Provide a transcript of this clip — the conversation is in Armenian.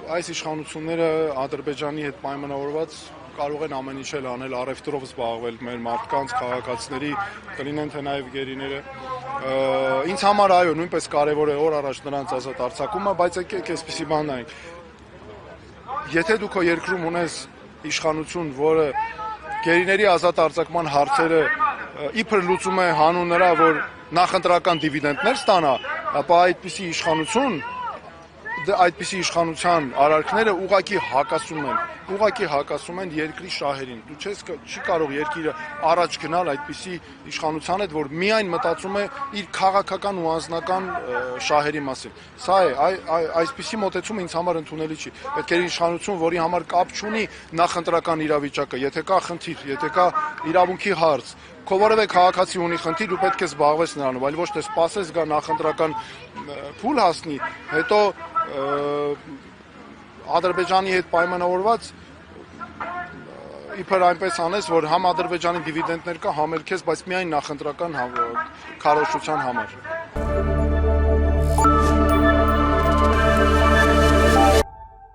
այս իշխանությունները Ադրբեջանի հետ պայմանավորված կարող են ամեն ինչ անել, առևտրով զբաղվել մեր մարդկանց, քաղաքացիների, կլինեն թե նաև գերիները։ Ինձ համար այո, նույնպես կարևոր է օր առաջ նրանց ազատ արձակումը, բայց եկեք այսպիսի բան նայենք։ Եթե դու քո երկրում ունես իշխանություն, որը գերիների ազատ արձակման հարցերը իբր լուծում է հանուն նրա, որ նախընտրական դիվիդենտներ ստանա, ապա այդպիսի իշխանության արարքները ուղղակի հակասում են երկրի շահերին։ Դու չի կարող երկիրը առաջ գնալ այդպիսի իշխանության հետ, որ միայն մտածում է իր քաղաքական ու անձնական շահերի մասին։ Սա է, այսպիսի մոտեցումը ինձ համար ընդունելի չի։ Պետք է իշխանություն, որի համար կապ չունի նախընտրական իրավիճակը, եթե կա խնդիր, եթե կա իրավունքի հարց, քո որևէ քաղաքացի ունի խնդիր, դու պետք է զբաղվես նրանով, այլ ոչ թե սպասես գա նախընտրական փուլ հասնի, հետո Ադրբեջանի հետ պայմանավորված իբր այնպես անես, որ համ Ադրբեջանի դիվիդենտներ կա, համ էլ քեզ, բայց միայն նախընտրական քարոզչության համար։